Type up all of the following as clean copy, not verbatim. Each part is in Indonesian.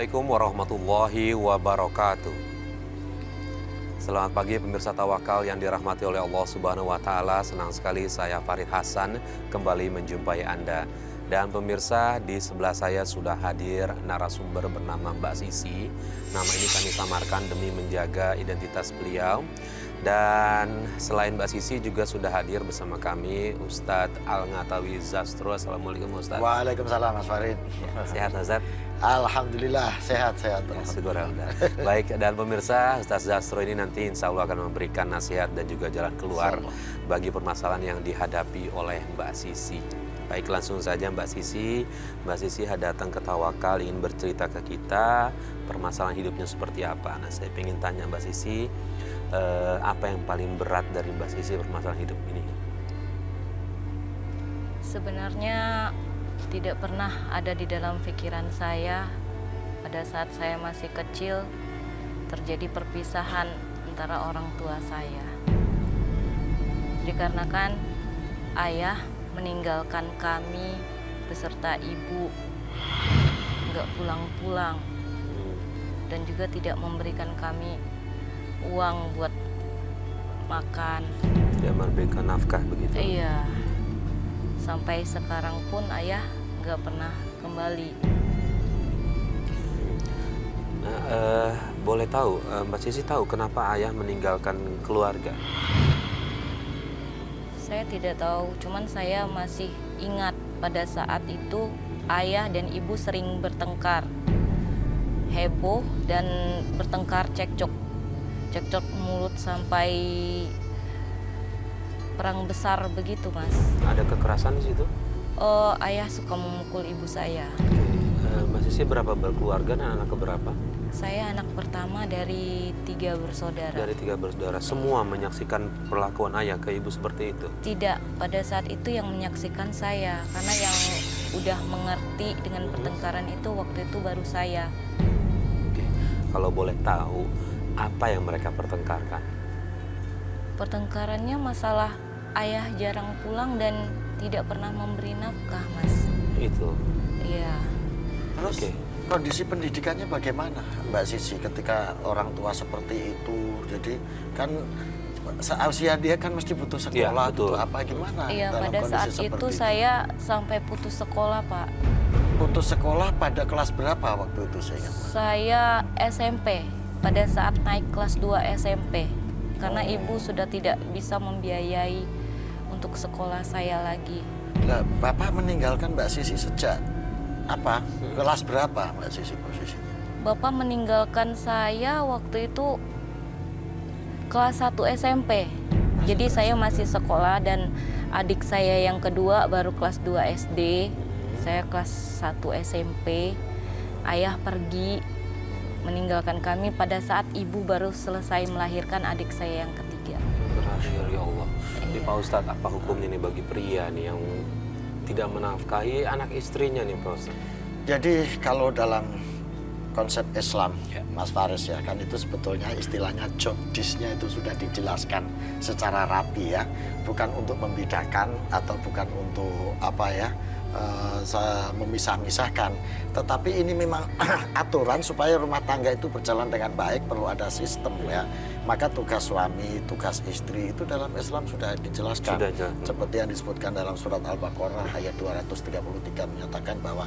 Assalamualaikum warahmatullahi wabarakatuh. Selamat pagi pemirsa Tawakal yang dirahmati oleh Allah Subhanahu wa taala. Senang sekali saya Farid Hasan kembali menjumpai Anda. Dan pemirsa, di sebelah saya sudah hadir narasumber bernama Mbak Sisi. Nama ini kami samarkan demi menjaga identitas beliau. Dan selain Mbak Sisi juga sudah hadir bersama kami Ustadz Al-Ngatawi Zastro. Assalamualaikum Ustadz. Waalaikumsalam Mas Farid. Sehat Ustadz? Alhamdulillah sehat-sehat. Syukur Alhamdulillah. Baik, dan pemirsa, Ustadz Zastro ini nanti insya Allah akan memberikan nasihat dan juga jalan keluar bagi permasalahan yang dihadapi oleh Mbak Sisi. Baik, langsung saja Mbak Sisi. Mbak Sisi datang ke Tawakal ingin bercerita ke kita permasalahan hidupnya seperti apa. Nah, saya ingin tanya Mbak Sisi, apa yang paling berat dari Mbak Sisi permasalahan hidup ini? Sebenarnya tidak pernah ada di dalam pikiran saya pada saat saya masih kecil terjadi perpisahan antara orang tua saya. Dikarenakan ayah meninggalkan kami beserta ibu, nggak pulang-pulang, dan juga tidak memberikan kami uang buat makan. Tidak memberikan nafkah begitu? Iya. Sampai sekarang pun ayah nggak pernah kembali. Nah, boleh tahu, Mbak Sisi tahu kenapa ayah meninggalkan keluarga? Saya tidak tahu, cuman saya masih ingat pada saat itu ayah dan ibu sering bertengkar, heboh dan bertengkar cekcok mulut sampai perang besar begitu, Mas. Ada kekerasan di situ? Ayah suka memukul ibu saya. Mbak Sisi berapa berkeluarga dan anak keberapa? Saya anak pertama dari 3 bersaudara. Dari 3 bersaudara. Semua menyaksikan perlakuan ayah ke ibu seperti itu? Tidak, pada saat itu yang menyaksikan saya. Karena yang udah mengerti dengan pertengkaran itu waktu itu baru saya. Oke. Kalau boleh tahu, apa yang mereka pertengkarkan? Pertengkarannya masalah ayah jarang pulang dan tidak pernah memberi nafkah, Mas. Itu? Iya. Terus kondisi pendidikannya bagaimana Mbak Sisi ketika orang tua seperti itu? Jadi kan seusia dia kan mesti butuh sekolah, ya, betul. Butuh apa gimana? Iya, pada saat itu saya sampai putus sekolah, Pak. Putus sekolah pada kelas berapa waktu itu saya ingat? Saya SMP, pada saat naik kelas 2 SMP. Karena ibu sudah tidak bisa membiayai untuk sekolah saya lagi. Nah, Bapak meninggalkan Mbak Sisi sejak apa? Kelas berapa Mbak Sisi posisinya? Bapak meninggalkan saya waktu itu kelas 1 SMP. Jadi saya masih sekolah dan adik saya yang kedua baru kelas 2 SD. Saya kelas 1 SMP. Ayah pergi meninggalkan kami pada saat ibu baru selesai melahirkan adik saya yang ketiga. Berakhir, ya Allah. Jadi Pak Ustadz, apa hukumnya nih bagi pria nih yang tidak menafkahi anak istrinya nih Pak Ustadz? Jadi kalau dalam konsep Islam, Mas Faris ya, kan itu sebetulnya istilahnya job disk-nya itu sudah dijelaskan secara rapi ya. Bukan untuk membedakan atau bukan untuk apa ya, memisah-misahkan. Tetapi ini memang aturan supaya rumah tangga itu berjalan dengan baik, perlu ada sistem ya. Maka tugas suami, tugas istri itu dalam Islam sudah dijelaskan. Seperti yang disebutkan dalam surat Al-Baqarah ayat 233 menyatakan bahwa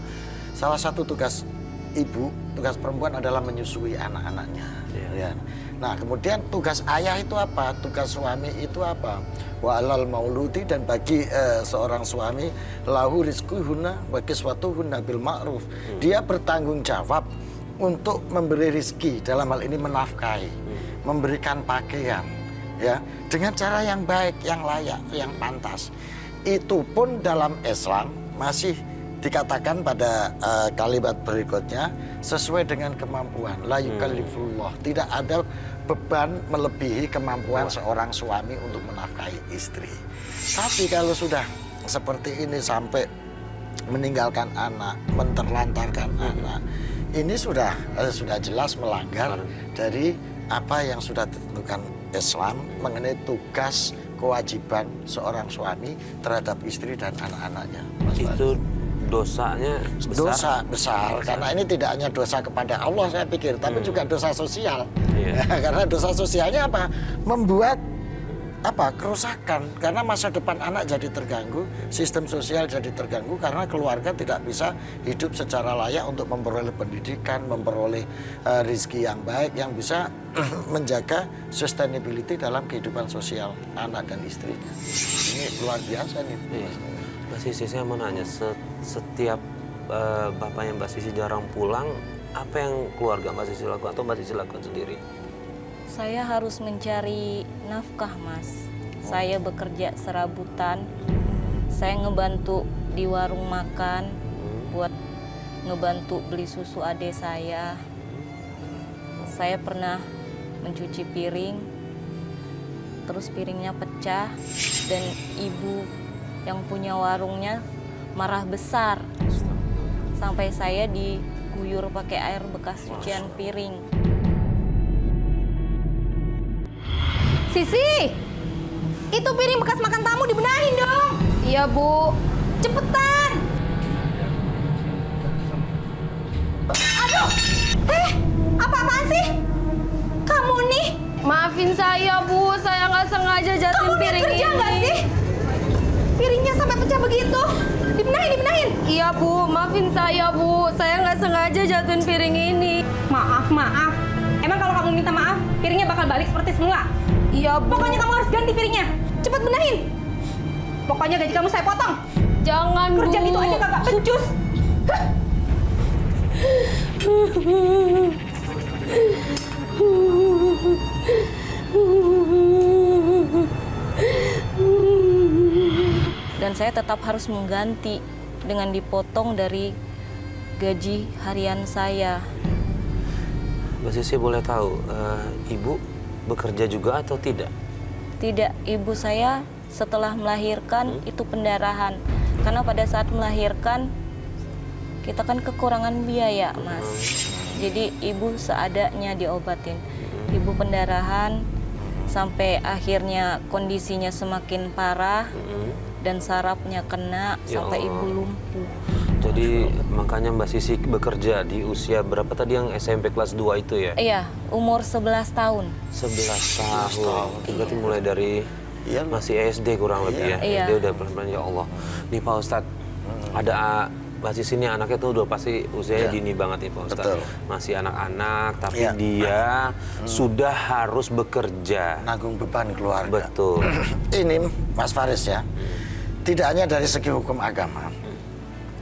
salah satu tugas ibu, tugas perempuan adalah menyusui anak-anaknya. Ya. Nah, kemudian tugas ayah itu apa? Tugas suami itu apa? Wa alal mauludi, dan bagi seorang suami lahu rizquhunna wa kiswatuhunna bil ma'ruf. Dia bertanggung jawab untuk memberi rizki, dalam hal ini menafkahi, memberikan pakaian ya, dengan cara yang baik, yang layak, yang pantas. Itu pun dalam Islam masih dikatakan pada kalimat berikutnya sesuai dengan kemampuan. La yukallifullah, tidak ada beban melebihi kemampuan seorang suami untuk menafkahi istri. Tapi kalau sudah seperti ini sampai meninggalkan anak, menterlantarkan anak, ini sudah jelas melanggar dari apa yang sudah ditentukan Islam mengenai tugas kewajiban seorang suami terhadap istri dan anak-anaknya. Itu dosanya besar. Dosa besar, karena ini tidak hanya dosa kepada Allah saya pikir, tapi juga dosa sosial. Karena dosa sosialnya apa? Membuat kerusakan, karena masa depan anak jadi terganggu, sistem sosial jadi terganggu karena keluarga tidak bisa hidup secara layak untuk memperoleh pendidikan, memperoleh rezeki yang baik yang bisa menjaga sustainability dalam kehidupan sosial anak dan istrinya. Ini luar biasa nih. Mbak Sisi, saya mau nanya, setiap bapaknya Mbak Sisi jarang pulang, apa yang keluarga Mbak Sisi lakukan atau Mbak Sisi lakukan sendiri? Saya harus mencari nafkah, Mas. Saya bekerja serabutan. Saya ngebantu di warung makan buat ngebantu beli susu adik saya. Saya pernah mencuci piring, terus piringnya pecah dan ibu yang punya warungnya marah besar sampai saya diguyur pakai air bekas cucian piring. Sisi, itu piring bekas makan tamu dibenahin dong. Iya, Bu. Cepetan. Aduh, apa-apaan sih? Kamu nih. Maafin saya, Bu. Saya nggak sengaja jatuhin piring ini. Kamu kerja nggak sih? Piringnya sampai pecah begitu. Dibenahin. Iya, Bu. Maafin saya, Bu. Saya nggak sengaja jatuhin piring ini. Maaf. Emang kalau kamu minta maaf, piringnya bakal balik seperti semula? Iya, Bu. Pokoknya kamu harus ganti piringnya. Cepet benahin. Pokoknya gaji kamu saya potong. Jangan, Bu. Kerja gitu aja kagak becus. Dan saya tetap harus mengganti dengan dipotong dari gaji harian saya. Mbak Sisi boleh tahu, Ibu bekerja juga atau tidak? Tidak, ibu saya setelah melahirkan itu pendarahan. Karena pada saat melahirkan kita kan kekurangan biaya, Mas. Jadi ibu seadanya diobatin. Ibu pendarahan sampai akhirnya kondisinya semakin parah dan sarafnya kena sampai ibu lumpuh. Jadi makanya Mbak Sisi bekerja di usia berapa tadi yang SMP kelas 2 itu ya? Iya, umur 11 tahun. 11 tahun. Berarti mulai dari masih SD kurang lebih ya? Iya. SD udah pelan-pelan, ya Allah. Nih Pak Ustadz, ada Mbak Sisi ini anaknya tuh udah pasti usianya dini banget nih Pak Ustadz. Betul. Masih anak-anak, tapi dia sudah harus bekerja. Nanggung beban keluarga. Betul. Ini Mas Faris ya, tidak hanya dari segi hukum agama,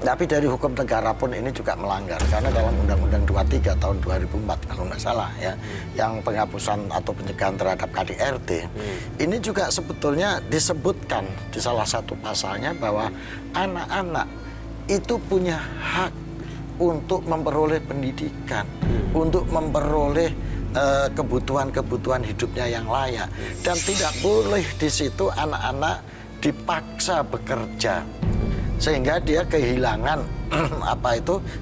tapi dari hukum negara pun ini juga melanggar. Karena dalam Undang-Undang 23 tahun 2004 kalau nggak salah ya, yang penghapusan atau pencegahan terhadap KDRT, ini juga sebetulnya disebutkan di salah satu pasalnya bahwa anak-anak itu punya hak untuk memperoleh pendidikan, untuk memperoleh kebutuhan-kebutuhan hidupnya yang layak, dan tidak boleh di situ anak-anak dipaksa bekerja sehingga dia kehilangan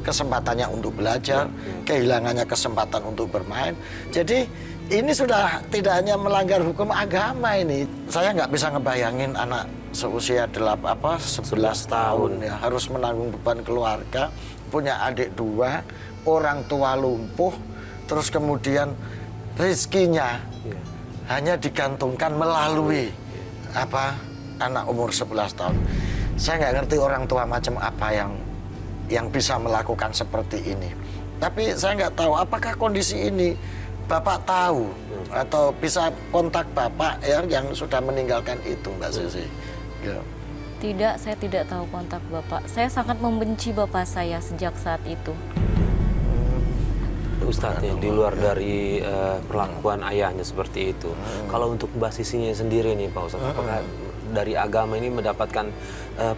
kesempatannya untuk belajar, kehilangannya kesempatan untuk bermain. Jadi ini sudah tidak hanya melanggar hukum agama ini. Saya nggak bisa ngebayangin anak seusia 11 tahun ya harus menanggung beban keluarga, punya adik 2, orang tua lumpuh, terus kemudian rezekinya hanya digantungkan melalui anak umur 11 tahun. Saya nggak ngerti orang tua macam apa yang bisa melakukan seperti ini. Tapi saya nggak tahu apakah kondisi ini Bapak tahu atau bisa kontak Bapak ya yang sudah meninggalkan itu, Mbak Sisi. Ya. Tidak, saya tidak tahu kontak Bapak. Saya sangat membenci Bapak saya sejak saat itu. Ustadz ya, di luar dari perlakuan ayahnya seperti itu, kalau untuk Mbak Sisinya sendiri nih Pak Ustadz, apakah dari agama ini mendapatkan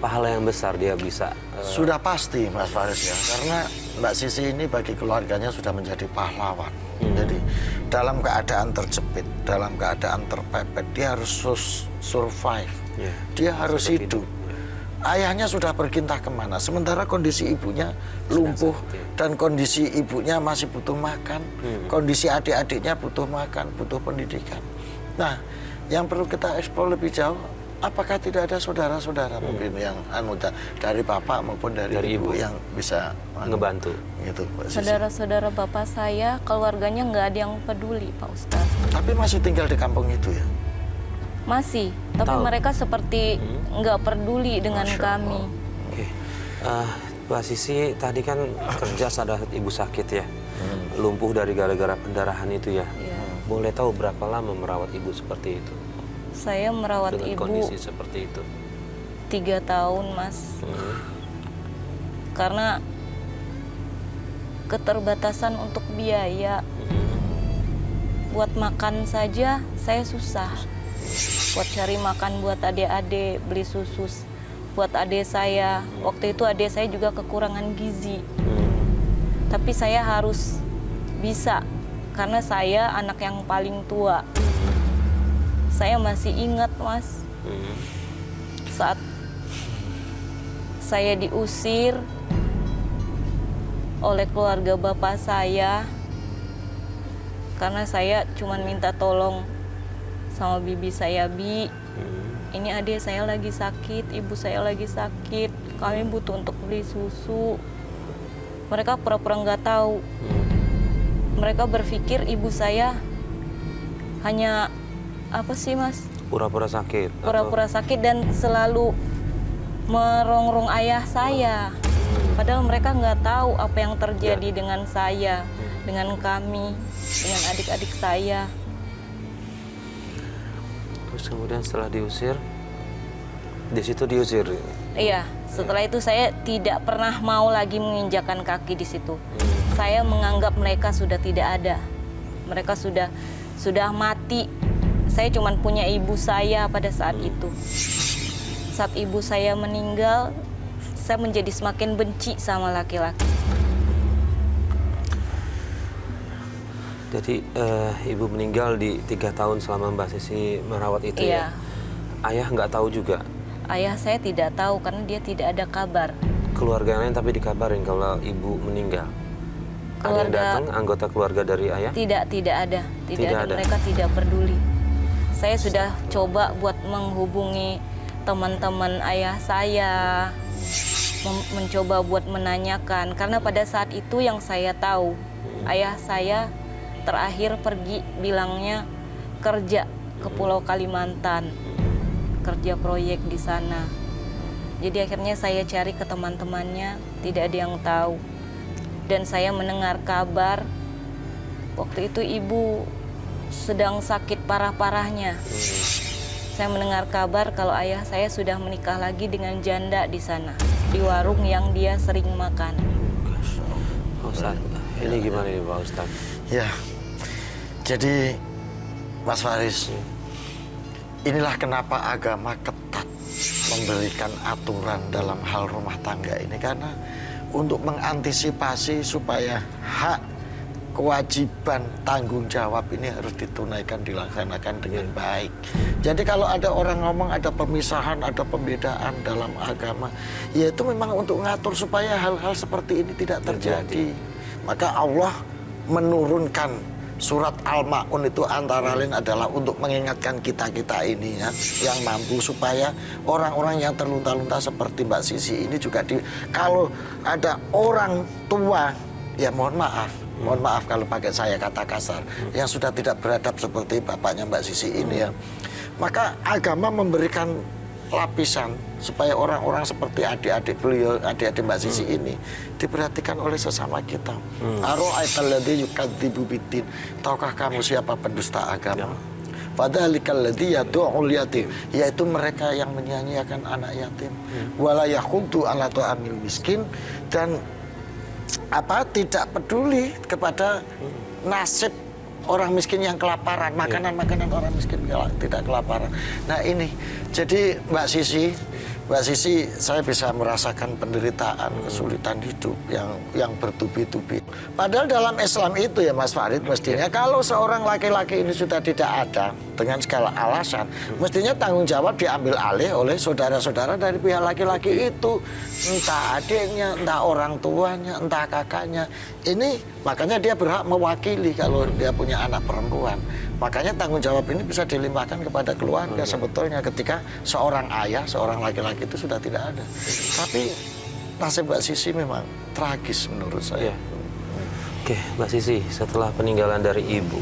pahala yang besar dia bisa? Sudah pasti Mas Faris ya, karena Mbak Sisi ini bagi keluarganya sudah menjadi pahlawan. Jadi dalam keadaan terjepit, dalam keadaan terpepet, dia harus survive, dia harus hidup. Ayahnya sudah berkintah kemana, sementara kondisi ibunya lumpuh dan kondisi ibunya masih butuh makan, kondisi adik-adiknya butuh makan, butuh pendidikan. Nah, yang perlu kita eksplor lebih jauh, apakah tidak ada saudara-saudara mungkin yang dari bapak maupun dari ibu yang bisa ngebantu gitu, Pak Sisi? Saudara-saudara bapak saya, keluarganya nggak ada yang peduli, Pak Ustadz. Tapi masih tinggal di kampung itu ya? Masih, tapi mereka seperti nggak peduli dengan kami. Oke. Mbak Sisi tadi kan kerja saat ibu sakit ya, lumpuh dari gara-gara pendarahan itu ya. Iya. Boleh tahu berapa lama merawat ibu seperti itu? Saya merawat Dengan ibu kondisi seperti itu. 3 tahun, Mas. Karena keterbatasan untuk biaya. Buat makan saja saya susah. Buat cari makan buat adik-adik, beli susu buat adik saya. Waktu itu adik saya juga kekurangan gizi. Tapi saya harus bisa karena saya anak yang paling tua. Saya masih ingat, Mas, saat saya diusir oleh keluarga bapak saya karena saya cuma minta tolong sama bibi saya, Bi, ini adik saya lagi sakit, ibu saya lagi sakit, kami butuh untuk beli susu. Mereka pura-pura nggak tahu. Mereka berpikir ibu saya hanya apa sih, Mas? Pura-pura sakit. Pura-pura sakit dan selalu merongrong ayah saya. Padahal mereka nggak tahu apa yang terjadi dengan saya, dengan kami, dengan adik-adik saya. Terus kemudian setelah diusir, di situ diusir. Iya, setelah itu saya tidak pernah mau lagi menginjakan kaki di situ. Saya menganggap mereka sudah tidak ada. Mereka sudah mati. Saya cuma punya ibu saya pada saat itu. Saat ibu saya meninggal, saya menjadi semakin benci sama laki-laki. Jadi ibu meninggal di 3 tahun selama Mbak Sisi merawat itu ya? Ayah nggak tahu juga? Ayah saya tidak tahu karena dia tidak ada kabar. Keluarga lain tapi dikabarin kalau ibu meninggal? Ada yang datang, anggota keluarga dari ayah? Tidak ada. Tidak ada. Mereka tidak peduli. Saya sudah coba buat menghubungi teman-teman ayah saya, mencoba buat menanyakan. Karena pada saat itu yang saya tahu, ayah saya terakhir pergi bilangnya kerja ke Pulau Kalimantan, kerja proyek di sana. Jadi akhirnya saya cari ke teman-temannya, tidak ada yang tahu. Dan saya mendengar kabar, waktu itu ibu sedang sakit parah-parahnya. Saya mendengar kabar kalau ayah saya sudah menikah lagi dengan janda di sana, di warung yang dia sering makan. Pak Ustadz, ini gimana nih Pak Ustadz? Ya, jadi Mas Faris, inilah kenapa agama ketat memberikan aturan dalam hal rumah tangga ini, karena untuk mengantisipasi supaya hak, kewajiban, tanggung jawab ini harus ditunaikan, dilaksanakan dengan baik. Jadi kalau ada orang ngomong ada pemisahan, ada pembedaan dalam agama, ya itu memang untuk mengatur supaya hal-hal seperti ini tidak terjadi. Maka Allah menurunkan surat Al-Ma'un itu antara lain adalah untuk mengingatkan kita-kita ini ya, yang mampu, supaya orang-orang yang terlunta-lunta seperti Mbak Sisi ini juga kalau ada orang tua, ya mohon maaf kalau pakai saya kata kasar, yang sudah tidak beradab seperti bapaknya Mbak Sisi ini ya, maka agama memberikan lapisan supaya orang-orang seperti adik-adik beliau, adik-adik Mbak Sisi ini diperhatikan oleh sesama kita. Ara'aital ladzi yukadzibu biddin. Tahukah kamu siapa pendusta agama? Fadzalikal ladzi yad'ul yatim, yaitu mereka yang menyanyiakan anak yatim. Wala yakhuddu ala ta'amil miskin, dan tidak peduli kepada nasib orang miskin yang kelaparan, makanan-makanan orang miskin tidak kelaparan. Nah ini, jadi Mbak Sisi, saya bisa merasakan penderitaan, kesulitan hidup yang bertubi-tubi. Padahal dalam Islam itu ya Mas Farid, mestinya kalau seorang laki-laki ini sudah tidak ada dengan segala alasan, mestinya tanggung jawab diambil alih oleh saudara-saudara dari pihak laki-laki itu. Entah adiknya, entah orang tuanya, entah kakaknya. Ini makanya dia berhak mewakili kalau dia punya anak perempuan. Makanya tanggung jawab ini bisa dilimpahkan kepada keluarga sebetulnya ketika seorang ayah, seorang laki-laki itu sudah tidak ada. Tapi nasib Mbak Sisi memang tragis menurut saya. Oke, Mbak Sisi, setelah peninggalan dari ibu,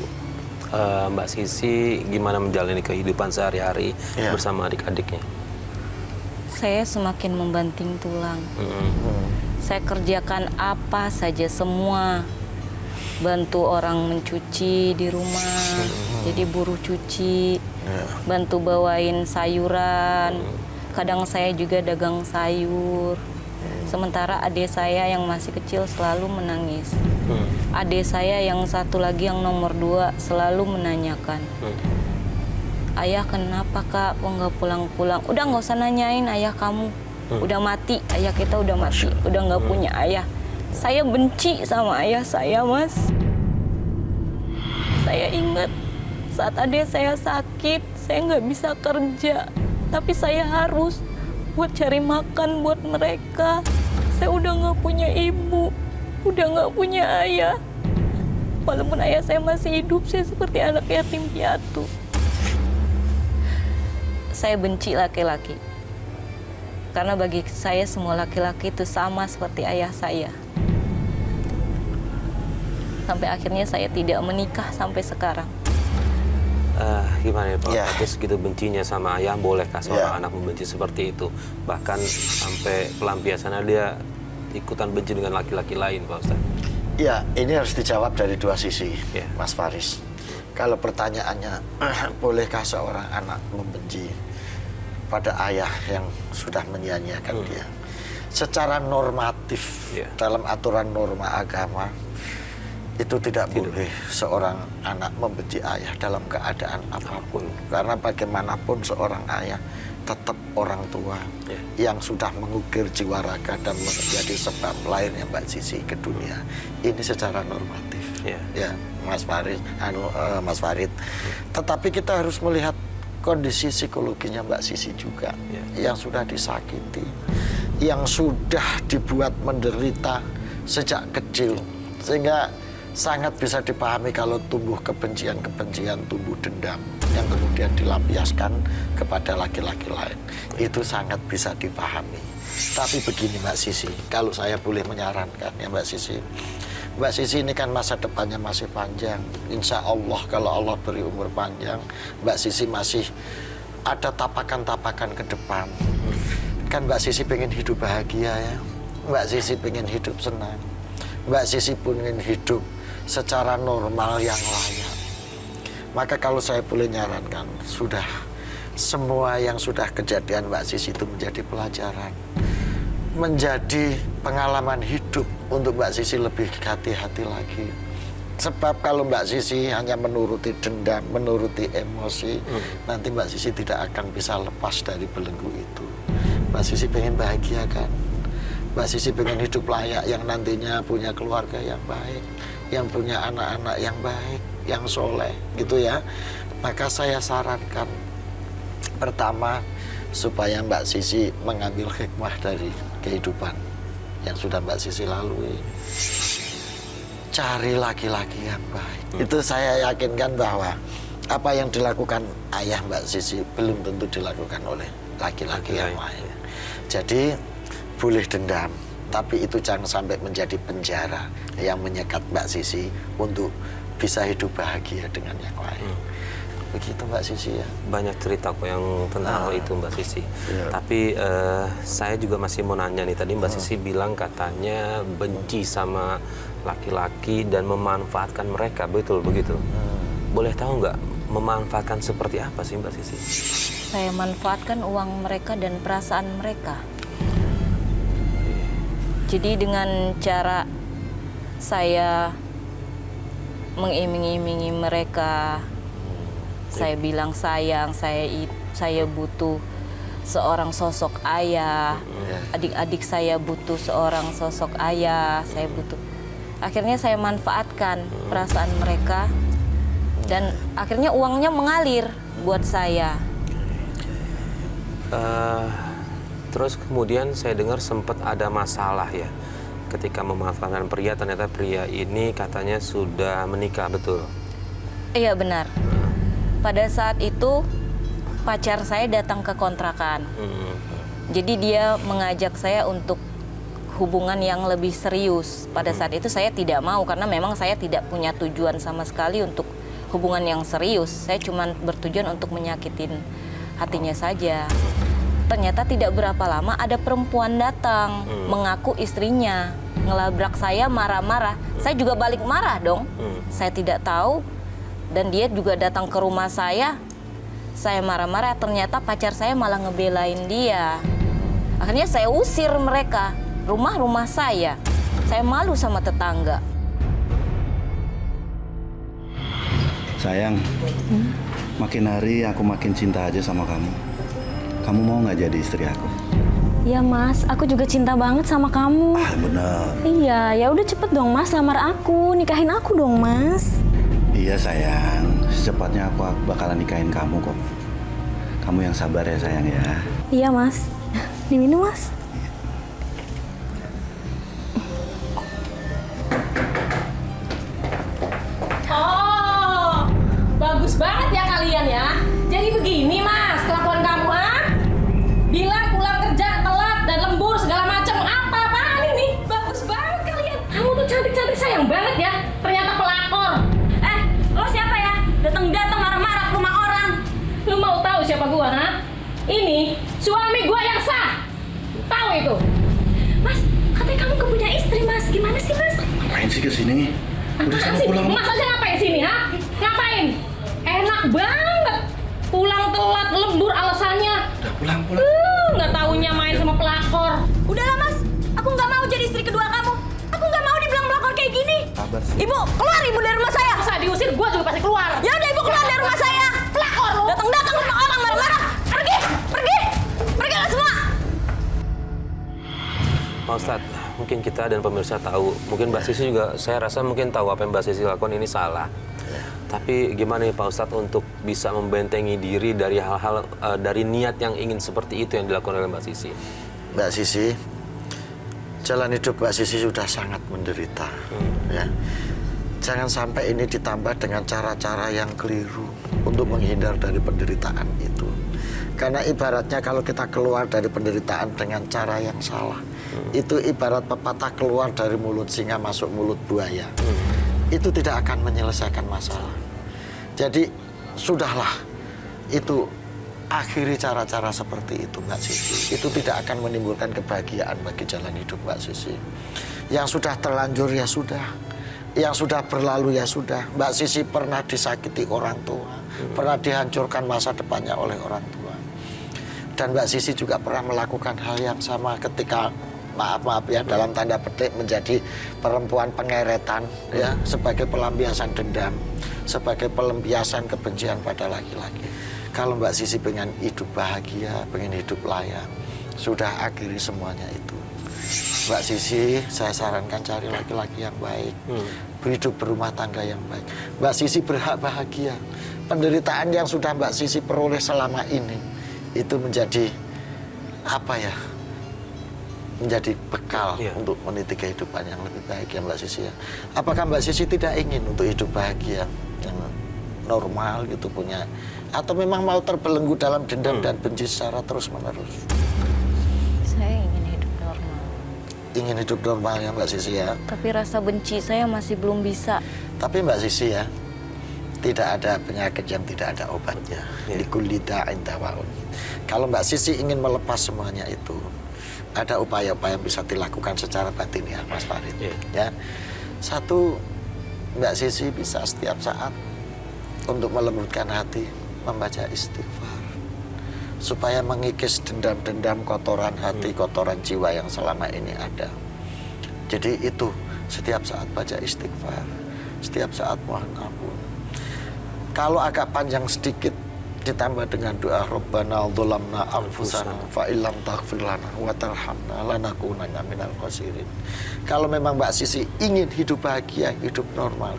Mbak Sisi gimana menjalani kehidupan sehari-hari bersama adik-adiknya? Saya semakin membanting tulang. Saya kerjakan apa saja semua. Bantu orang mencuci di rumah, jadi buruh cuci, bantu bawain sayuran. Kadang saya juga dagang sayur. Sementara adik saya yang masih kecil selalu menangis. Adik saya yang satu lagi yang nomor 2 selalu menanyakan, ayah kenapa kak, kok nggak pulang-pulang? Udah nggak usah nanyain ayah kamu, udah mati, ayah kita udah mati, udah nggak punya ayah. Saya benci sama ayah saya, Mas. Saya ingat saat adik saya sakit, saya nggak bisa kerja, tapi saya harus buat cari makan buat mereka. Saya udah nggak punya ibu, udah nggak punya ayah. Walaupun ayah saya masih hidup, saya seperti anak yatim piatu. Saya benci laki-laki. Karena bagi saya semua laki-laki itu sama seperti ayah saya. Sampai akhirnya saya tidak menikah sampai sekarang. Gimana ya Pak? Tapi segitu bencinya sama ayah, bolehkah seorang anak membenci seperti itu? Bahkan sampai pelampiasannya dia ikutan benci dengan laki-laki lain, Pak Ustadz. Ya, ini harus dijawab dari dua sisi, Mas Faris. Kalau pertanyaannya, bolehkah seorang anak membenci pada ayah yang sudah menyia-nyiakan dia? Secara normatif, dalam aturan norma agama, itu tidak boleh seorang anak membenci ayah dalam keadaan apapun. Karena bagaimanapun seorang ayah tetap orang tua yang sudah mengukir jiwa raga dan menjadi sebab lahirnya Mbak Sisi ke dunia. Ini secara normatif, ya Mas Farid. Tetapi kita harus melihat kondisi psikologinya Mbak Sisi juga, yang sudah disakiti, yang sudah dibuat menderita sejak kecil, sehingga sangat bisa dipahami kalau tumbuh kebencian-kebencian, tumbuh dendam yang kemudian dilampiaskan kepada laki-laki lain. Itu sangat bisa dipahami. Tapi begini Mbak Sisi, kalau saya boleh menyarankan ya Mbak Sisi. Mbak Sisi ini kan masa depannya masih panjang. Insya Allah kalau Allah beri umur panjang, Mbak Sisi masih ada tapakan-tapakan ke depan. Kan Mbak Sisi pengen hidup bahagia ya. Mbak Sisi pengen hidup senang. Mbak Sisi pun ingin hidup secara normal yang layak. Maka kalau saya boleh nyarankan, sudah semua yang sudah kejadian Mbak Sisi itu menjadi pelajaran, menjadi pengalaman hidup untuk Mbak Sisi lebih hati-hati lagi. Sebab kalau Mbak Sisi hanya menuruti dendam, menuruti emosi, nanti Mbak Sisi tidak akan bisa lepas dari belenggu itu. Mbak Sisi pengen bahagia kan? Mbak Sisi pengen hidup layak, yang nantinya punya keluarga yang baik, yang punya anak-anak yang baik, yang soleh, gitu ya. Maka saya sarankan, pertama, supaya Mbak Sisi mengambil hikmah dari kehidupan yang sudah Mbak Sisi lalui. Cari laki-laki yang baik. Itu saya yakinkan bahwa apa yang dilakukan ayah Mbak Sisi belum tentu dilakukan oleh laki-laki yang lain. Jadi, boleh dendam, tapi itu jangan sampai menjadi penjara yang menyekat Mbak Sisi untuk bisa hidup bahagia dengan yang lain. Begitu Mbak Sisi ya. Banyak cerita kok yang tentang hal itu Mbak Sisi. Tapi saya juga masih mau nanya nih, tadi Mbak Sisi bilang katanya benci sama laki-laki dan memanfaatkan mereka, betul begitu? Boleh tahu nggak memanfaatkan seperti apa sih Mbak Sisi? Saya manfaatkan uang mereka dan perasaan mereka. Jadi dengan cara saya mengiming-imingi mereka, saya bilang sayang, saya butuh seorang sosok ayah, adik-adik saya butuh seorang sosok ayah, saya butuh. Akhirnya saya manfaatkan perasaan mereka dan akhirnya uangnya mengalir buat saya. Terus kemudian saya dengar sempat ada masalah ya. Ketika memanfaatkan pria, ternyata pria ini katanya sudah menikah, betul? Iya benar. Pada saat itu pacar saya datang ke kontrakan. Jadi dia mengajak saya untuk hubungan yang lebih serius. Pada saat itu saya tidak mau karena memang saya tidak punya tujuan sama sekali untuk hubungan yang serius. Saya cuma bertujuan untuk menyakitin hatinya saja. Ternyata tidak berapa lama ada perempuan datang mengaku istrinya, ngelabrak saya marah-marah. Saya juga balik marah dong. Saya tidak tahu dan dia juga datang ke rumah saya. Saya marah-marah, ternyata pacar saya malah ngebelain dia. Akhirnya saya usir mereka, rumah saya. Saya malu sama tetangga. Sayang, makin hari aku makin cinta aja sama kamu. Kamu mau nggak jadi istri aku? Ya Mas, aku juga cinta banget sama kamu. Bener. Iya, ya udah cepet dong Mas, lamar aku, nikahin aku dong Mas. Iya sayang, secepatnya aku bakalan nikahin kamu kok. Kamu yang sabar ya sayang ya. Iya Mas, diminum Mas. Oh, bagus banget ya kalian ya. Jadi begini Mas, kelakuan kamu bilang pulang kerja telat dan lembur segala macam. Apa-apaan ini? Bagus banget kalian. Kamu tuh cantik-cantik sayang banget ya. Ternyata pelakor. Lo siapa ya? Datang-datang marah-marah ke rumah orang. Lu mau tahu siapa gua, ha? Ini suami gua yang sah. Tahu itu? Mas, katanya kamu gak punya istri Mas. Gimana sih Mas? Ngapain sih kesini? Udah Apaan sana sih? pulang. Mas aja ngapain sini, ha? Ngapain? Enak banget. Pulang telat, lembur alasannya. Udah pulang. Nggak taunya main sama pelakor. Udahlah Mas, aku nggak mau jadi istri kedua kamu. Aku nggak mau dibilang pelakor kayak gini. Sabar sih. Ibu, keluar ibu dari rumah saya. Masa diusir, gua juga pasti keluar. Ya udah ibu keluar dari rumah saya. Pelakor lu. Datang-datang ke rumah orang marah-marah. Pergilah semua. Pak Ustadz, mungkin kita dan pemirsa tahu, mungkin Mbak Sisi juga, saya rasa mungkin tahu apa yang Mbak Sisi lakukan ini salah. Tapi gimana nih Pak Ustadz untuk bisa membentengi diri dari hal-hal, dari niat yang ingin seperti itu yang dilakukan oleh Mbak Sisi? Mbak Sisi, jalan hidup Mbak Sisi sudah sangat menderita. Ya. Jangan sampai ini ditambah dengan cara-cara yang keliru untuk menghindar dari penderitaan itu. Karena ibaratnya kalau kita keluar dari penderitaan dengan cara yang salah, itu ibarat pepatah keluar dari mulut singa masuk mulut buaya. Itu tidak akan menyelesaikan masalah. Jadi sudahlah, itu akhiri cara-cara seperti itu Mbak Sisi. Itu tidak akan menimbulkan kebahagiaan bagi jalan hidup Mbak Sisi. Yang sudah terlanjur ya sudah, yang sudah berlalu ya sudah. Mbak Sisi pernah disakiti orang tua, pernah dihancurkan masa depannya oleh orang tua. Dan Mbak Sisi juga pernah melakukan hal yang sama ketika, maaf ya, dalam tanda petik menjadi perempuan pengeretan ya, sebagai pelampiasan dendam, sebagai pelampiasan kebencian pada laki-laki. Kalau Mbak Sisi pengen hidup bahagia, pengen hidup layak, sudah akhiri semuanya itu. Mbak Sisi, saya sarankan cari laki-laki yang baik, berhidup berumah tangga yang baik. Mbak Sisi berhak bahagia. Penderitaan yang sudah Mbak Sisi peroleh selama ini itu menjadi apa ya? Menjadi bekal untuk meniti kehidupan yang lebih baik ya Mbak Sisi ya. Apakah Mbak Sisi tidak ingin untuk hidup bahagia yang normal gitu punya, atau memang mau terbelenggu dalam dendam dan benci secara terus-menerus? Saya ingin hidup normal. Ingin hidup normal ya Mbak Sisi ya. Tapi rasa benci saya masih belum bisa. Tapi Mbak Sisi ya, tidak ada penyakit yang tidak ada obatnya. Likulli da'in dawaun. Kalau Mbak Sisi ingin melepas semuanya itu, ada upaya-upaya yang bisa dilakukan secara batin ya Mas Farid. Ya. Satu, Mbak Sisi bisa setiap saat untuk melembutkan hati membaca istighfar, supaya mengikis dendam-dendam, kotoran hati, kotoran jiwa yang selama ini ada. Jadi itu, setiap saat baca istighfar, setiap saat mohon ampun. Kalau agak panjang sedikit, ditambah dengan doa Rabbana dzalamna anfusana fa illam taghfir lana wa tarhamna lanakunanna minal khasirin. Kalau memang Mbak Sisi ingin hidup bahagia, hidup normal,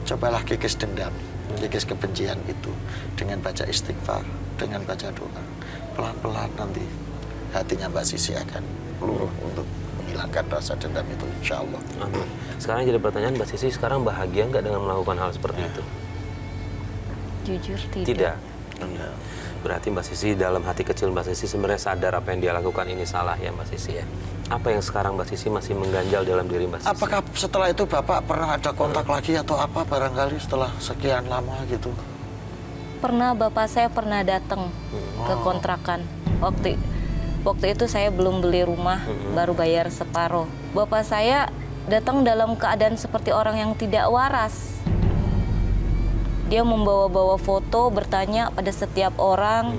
cobalah kikis dendam, kikis kebencian itu dengan baca istighfar, dengan baca doa. Pelan-pelan nanti hatinya Mbak Sisi akan luruh untuk menghilangkan rasa dendam itu, insya Allah. Amin. Sekarang jadi pertanyaan, Mbak Sisi sekarang bahagia nggak dengan melakukan hal seperti itu? Jujur tidak. Tidak. Berarti Mbak Sisi dalam hati kecil Mbak Sisi sebenarnya sadar apa yang dia lakukan ini salah ya Mbak Sisi ya. Apa yang sekarang Mbak Sisi masih mengganjal dalam diri Mbak Sisi? Apakah setelah itu Bapak pernah ada kontak lagi atau apa barangkali setelah sekian lama gitu? Pernah bapak saya pernah datang ke kontrakan. Waktu itu saya belum beli rumah, baru bayar separuh. Bapak saya datang dalam keadaan seperti orang yang tidak waras. Dia membawa-bawa foto, bertanya pada setiap orang,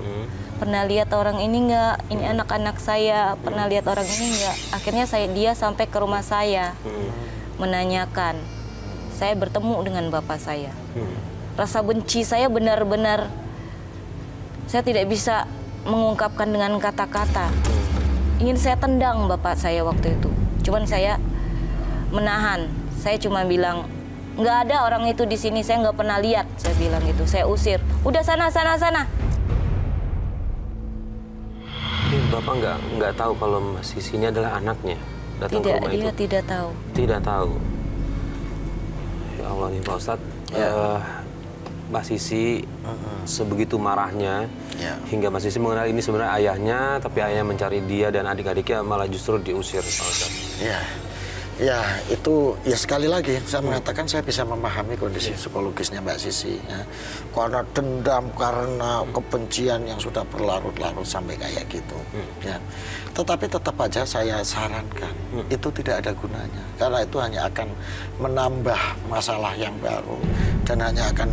pernah lihat orang ini nggak? Ini anak-anak saya, pernah lihat orang ini nggak? Akhirnya dia sampai ke rumah saya, menanyakan. Saya bertemu dengan bapak saya. Rasa benci saya benar-benar, saya tidak bisa mengungkapkan dengan kata-kata. Ingin saya tendang bapak saya waktu itu. Cuman saya menahan. Saya cuma bilang, nggak ada orang itu di sini, saya nggak pernah lihat. Saya bilang gitu, saya usir. Udah sana. Bapak nggak tahu kalau Mbak Sisi ini adalah anaknya datang ke rumah itu? Dia tidak tahu. Tidak tahu. Ya Allah nih Pak Ustadz. Mbak Sisi sebegitu marahnya hingga Mbak Sisi mengenal ini sebenarnya ayahnya, tapi ayahnya mencari dia dan adik-adiknya malah justru diusir Pak Ustadz. Ya, itu ya sekali lagi saya mengatakan saya bisa memahami kondisi psikologisnya Mbak Sisi ya. Karena dendam, karena kebencian yang sudah berlarut-larut sampai kayak gitu ya. Tetapi tetap aja saya sarankan itu tidak ada gunanya, karena itu hanya akan menambah masalah yang baru dan hanya akan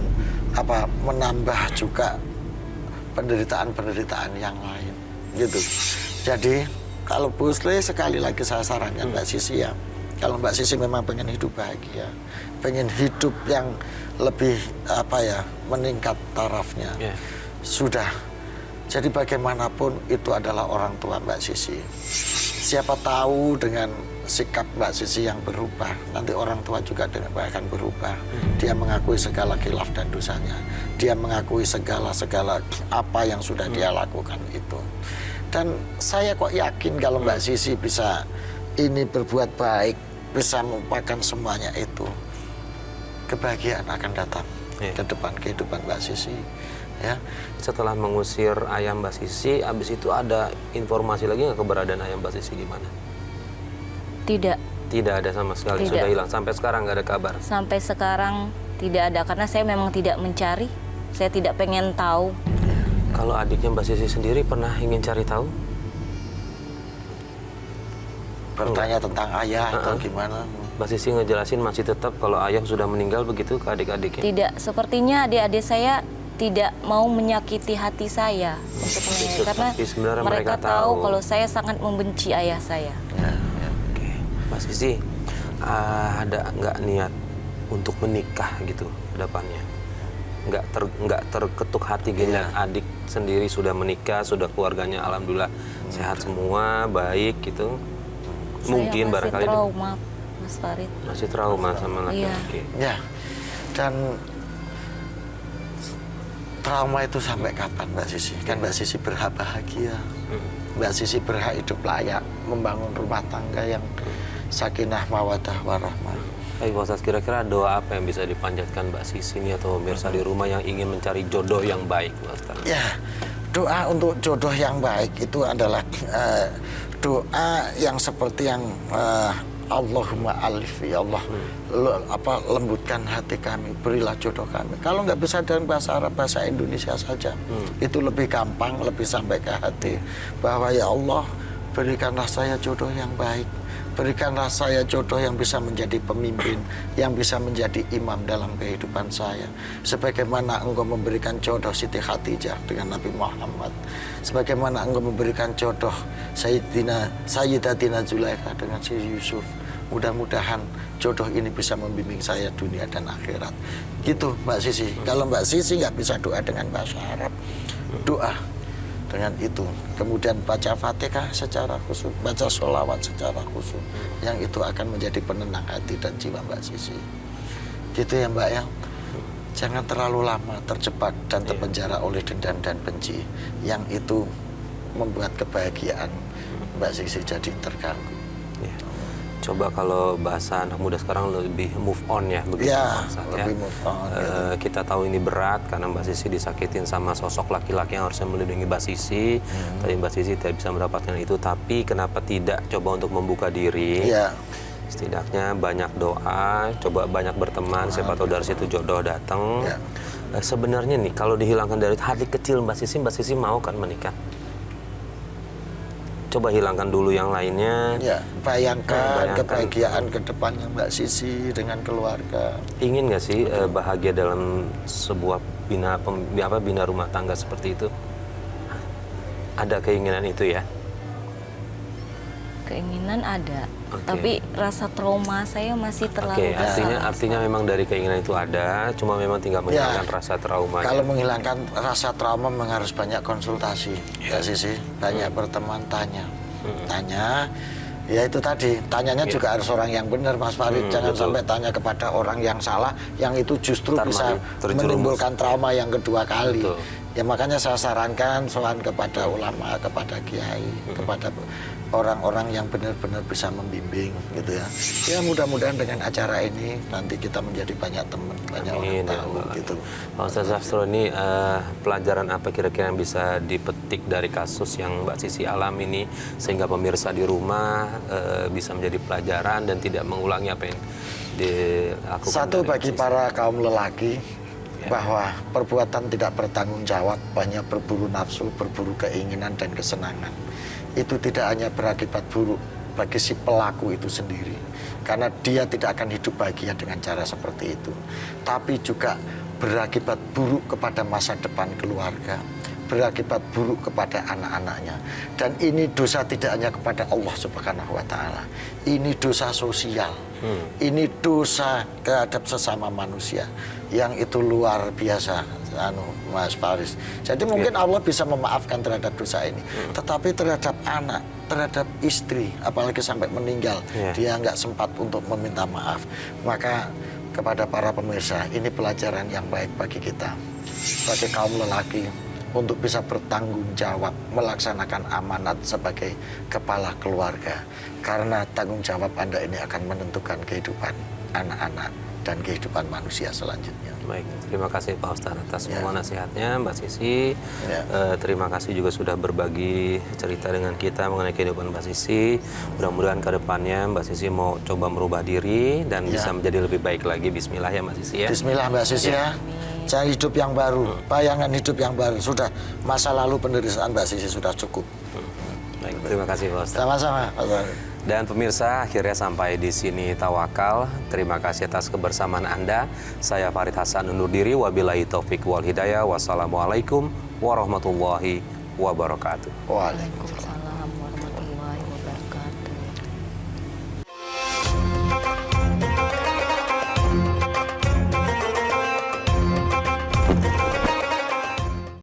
menambah juga penderitaan-penderitaan yang lain gitu. Jadi kalau Busle sekali lagi saya sarankan Mbak Sisi ya, kalau Mbak Sisi memang pengen hidup bahagia, pengen hidup yang lebih meningkat tarafnya, sudah. Jadi bagaimanapun itu adalah orang tua Mbak Sisi. Siapa tahu dengan sikap Mbak Sisi yang berubah, nanti orang tua juga akan berubah. Dia mengakui segala khilaf dan dosanya. Dia mengakui segala apa yang sudah dia lakukan itu. Dan saya kok yakin kalau Mbak Sisi bisa ini berbuat baik, bisa melupakan semuanya itu, kebahagiaan akan datang ke depan kehidupan Mbak Sisi ya. Setelah mengusir ayah Mbak Sisi, abis itu ada informasi lagi nggak keberadaan ayah Mbak Sisi di mana? Tidak ada sama sekali. Sudah hilang sampai sekarang, nggak ada kabar. Sampai sekarang tidak ada, karena saya memang tidak mencari, saya tidak pengen tahu. Kalau adiknya Mbak Sisi sendiri pernah ingin cari tahu? Bertanya tentang ayah atau gimana? Mbak Sisi ngejelasin masih tetap kalau ayah sudah meninggal begitu ke adik-adiknya? Tidak, sepertinya adik-adik saya tidak mau menyakiti hati saya untuk menanya, karena mereka tahu kalau saya sangat membenci ayah saya. Oke. Mbak Sisi, ada nggak niat untuk menikah gitu ke depannya? Nggak terketuk hati gini, adik sendiri sudah menikah, sudah keluarganya alhamdulillah sehat semua, baik gitu. Mungkin saya barangkali masih trauma, Mas Farid. Masih trauma sama laki-laki. Ya, dan trauma itu sampai kapan Mbak Sisi? Kan Mbak Sisi berhak bahagia, Mbak Sisi berhak hidup layak, membangun rumah tangga yang sakinah mawadah warahmah. Baik Pak Ustadz, kira-kira doa apa yang bisa dipanjatkan Mbak Sisi ini atau pemirsa di rumah yang ingin mencari jodoh yang baik Pak Ustadz? Ya, doa untuk jodoh yang baik itu adalah doa yang seperti yang Allahumma alif, ya Allah, lembutkan hati kami, berilah jodoh kami. Kalau nggak bisa dengan bahasa Arab, bahasa Indonesia saja, itu lebih gampang, lebih sampai ke hati. Bahwa ya Allah, berikanlah saya jodoh yang baik, berikanlah saya jodoh yang bisa menjadi pemimpin, yang bisa menjadi imam dalam kehidupan saya. Sebagaimana Engkau memberikan jodoh Siti Khadijah dengan Nabi Muhammad, sebagaimana Engkau memberikan jodoh Sayyidatina Zulaikha dengan si Yusuf. Mudah-mudahan jodoh ini bisa membimbing saya dunia dan akhirat. Gitu Mbak Sisi. Kalau Mbak Sisi nggak bisa doa dengan bahasa Arab, doa dengan itu. Kemudian baca Fatihah secara khusyuk, baca sholawat secara khusyuk. Yang itu akan menjadi penenang hati dan jiwa Mbak Sisi. Gitu ya Mbak ya. Jangan terlalu lama terjebak dan terpenjara oleh dendam dan benci. Yang itu membuat kebahagiaan Mbak Sisi jadi terganggu. Coba kalau bahasa anak muda sekarang lebih move on ya, begitu Ya, Pak Hasan, lebih move on, gitu. Kita tahu ini berat karena Mbak Sisi disakitin sama sosok laki-laki yang harusnya melindungi Mbak Sisi, tapi Mbak Sisi tidak bisa mendapatkan itu. Tapi kenapa tidak coba untuk membuka diri? Ya. Setidaknya banyak doa, coba banyak berteman, siapa tahu dari situ jodoh datang. Ya. Sebenarnya nih, kalau dihilangkan dari hati kecil Mbak Sisi mau kan menikah? Coba hilangkan dulu yang lainnya. Ya, bayangkan Bayangkan. kebahagiaan ke depannya Mbak Sisi dengan keluarga. Ingin nggak sih bahagia dalam sebuah bina rumah tangga seperti itu? Ada keinginan itu ya? Keinginan ada, Oke. tapi rasa trauma saya masih terlalu besar. Artinya memang dari keinginan itu ada, cuma memang tinggal menghilangkan Ya, rasa trauma. Kalau menghilangkan rasa trauma memang harus banyak konsultasi, Mbak Sisi. Banyak berteman, tanya. Ya itu tadi, tanyanya juga harus orang yang benar, Mas Farid. Jangan betul. sampai tanya kepada orang yang salah, yang itu justru Ntar bisa malah terjerumus. menimbulkan trauma yang kedua kali. Betul. Ya makanya saya sarankan soal kepada ulama, kepada kiai, kepada orang-orang yang benar-benar bisa membimbing gitu ya. Ya mudah-mudahan dengan acara ini nanti kita menjadi banyak teman, banyak Amin, orang ya tahu Allah. gitu. Pak Ustaz Sastro, ini pelajaran apa kira-kira yang bisa dipetik dari kasus yang Mbak Sisi alami ini sehingga pemirsa di rumah bisa menjadi pelajaran dan tidak mengulangi apa yang dilakukan? Satu dari bagi Mbak Sisi? para kaum lelaki bahwa perbuatan tidak bertanggung jawab, banyak berburu nafsu, berburu keinginan dan kesenangan. Itu tidak hanya berakibat buruk bagi si pelaku itu sendiri, karena dia tidak akan hidup bahagia dengan cara seperti itu, tapi juga berakibat buruk kepada masa depan keluarga, berakibat buruk kepada anak-anaknya. Dan ini dosa tidak hanya kepada Allah Subhanahu wa Ta'ala, ini dosa sosial, ini dosa terhadap sesama manusia yang itu luar biasa, Mas Faris. Jadi mungkin Allah bisa memaafkan terhadap dosa ini, tetapi terhadap anak, terhadap istri, apalagi sampai meninggal, dia nggak sempat untuk meminta maaf. Maka kepada para pemirsa, ini pelajaran yang baik bagi kita sebagai kaum lelaki untuk bisa bertanggung jawab melaksanakan amanat sebagai kepala keluarga, karena tanggung jawab Anda ini akan menentukan kehidupan anak-anak dan kehidupan manusia selanjutnya. Baik, terima kasih Pak Ustadz atas semua nasihatnya, Mbak Sisi. Ya. Terima kasih juga sudah berbagi cerita dengan kita mengenai kehidupan Mbak Sisi. Mudah-mudahan ke depannya Mbak Sisi mau coba merubah diri dan bisa menjadi lebih baik lagi. Bismillah ya Mbak Sisi ya. Bismillah Mbak Sisi ya. Cari hidup yang baru, bayangan hidup yang baru. Sudah, masa lalu penderitaan Mbak Sisi sudah cukup. Baik, terima kasih Pak Ustadz. Sama-sama, Pak Farid. Dan pemirsa, akhirnya sampai di sini Tawakal. Terima kasih atas kebersamaan Anda. Saya Farid Hasan undur diri. Wabillahi taufik wal hidayah. Wassalamualaikum warahmatullahi wabarakatuh. Waalaikumsalam.